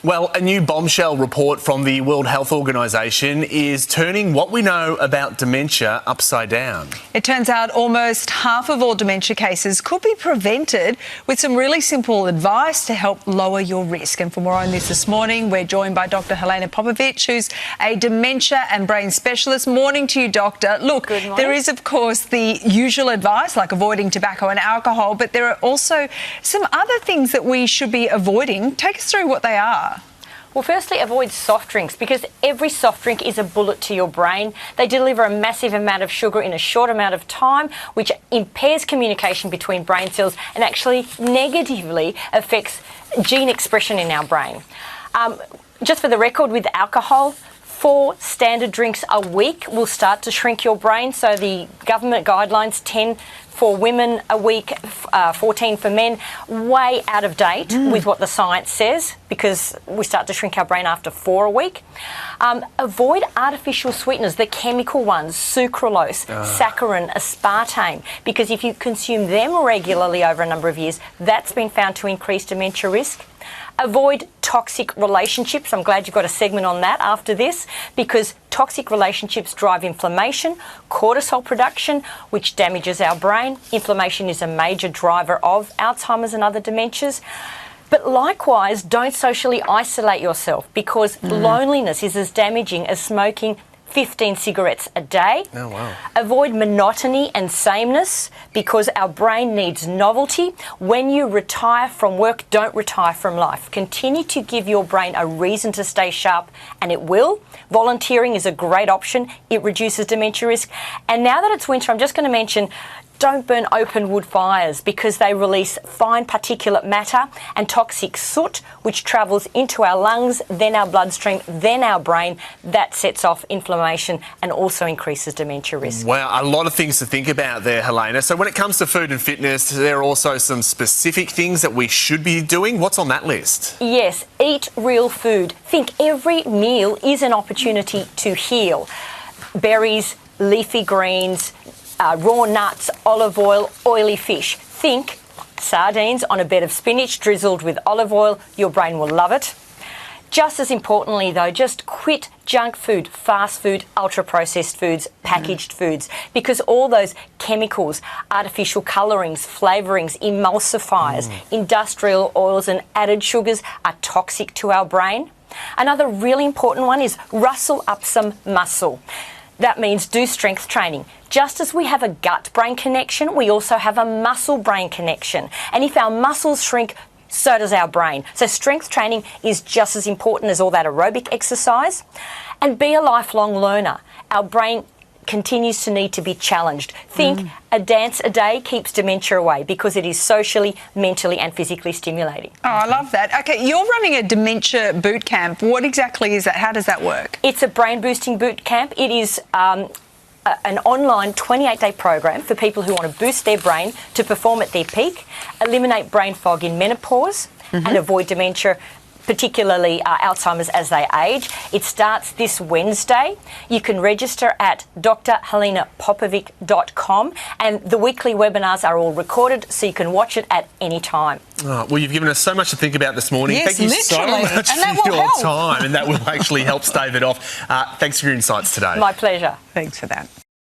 Well, a new bombshell report from the World Health Organization is turning what we know about dementia upside down. It turns out almost half of all dementia cases could be prevented with some really simple advice to help lower your risk. And for more on this morning, we're joined by Dr. Helena Popovic, who's a dementia and brain specialist. Morning to you, Doctor. Look, there is, of course, the usual advice like avoiding tobacco and alcohol, but there are also some other things that we should be avoiding. Take us through what they are. Well, firstly, avoid soft drinks because every soft drink is a bullet to your brain. They deliver a massive amount of sugar in a short amount of time, which impairs communication between brain cells and actually negatively affects gene expression in our brain. Just for the record, with alcohol, 4 standard drinks a week will start to shrink your brain. So the government guidelines, 10 for women a week, 14 for men, way out of date with what the science says because we start to shrink our brain after 4 a week. Avoid artificial sweeteners, the chemical ones, sucralose, saccharin, aspartame, because if you consume them regularly over a number of years, that's been found to increase dementia risk. Avoid toxic relationships. I'm glad you've got a segment on that after this because toxic relationships drive inflammation, cortisol production, which damages our brain. Inflammation is a major driver of Alzheimer's and other dementias. But likewise, don't socially isolate yourself because loneliness is as damaging as smoking 15 cigarettes a day. Oh, wow. Avoid monotony and sameness because our brain needs novelty. When you retire from work, don't retire from life. Continue to give your brain a reason to stay sharp, and it will. Volunteering is a great option. It reduces dementia risk. And now that it's winter, I'm just going to mention don't burn open wood fires because they release fine particulate matter and toxic soot, which travels into our lungs, then our bloodstream, then our brain. That sets off inflammation and also increases dementia risk. Wow, a lot of things to think about there, Helena. So when it comes to food and fitness, there are also some specific things that we should be doing. What's on that list? Yes, eat real food. Think every meal is an opportunity to heal. Berries, leafy greens, raw nuts, olive oil, oily fish. Think sardines on a bed of spinach drizzled with olive oil. Your brain will love it. Just as importantly, though, just quit junk food, fast food, ultra-processed foods, packaged foods, because all those chemicals, artificial colourings, flavourings, emulsifiers, industrial oils and added sugars are toxic to our brain. Another really important one is rustle up some muscle. That means do strength training. Just as we have a gut-brain connection, we also have a muscle-brain connection. And if our muscles shrink, so does our brain. So strength training is just as important as all that aerobic exercise. And be a lifelong learner. Our brain continues to need to be challenged. Think a dance a day keeps dementia away because it is socially, mentally and physically stimulating. Oh, I love that. Okay, you're running a dementia boot camp. What exactly is that? How does that work? It's a brain boosting boot camp. It is an online 28-day program for people who want to boost their brain to perform at their peak, eliminate brain fog in menopause and avoid dementia, particularly Alzheimer's as they age. It starts this Wednesday. You can register at drhelenapopovic.com and the weekly webinars are all recorded so you can watch it at any time. Oh, well, you've given us so much to think about this morning. Yes, Thank you literally. so much And for your time, and that will actually help stave it off. Thanks for your insights today. My pleasure. Thanks for that.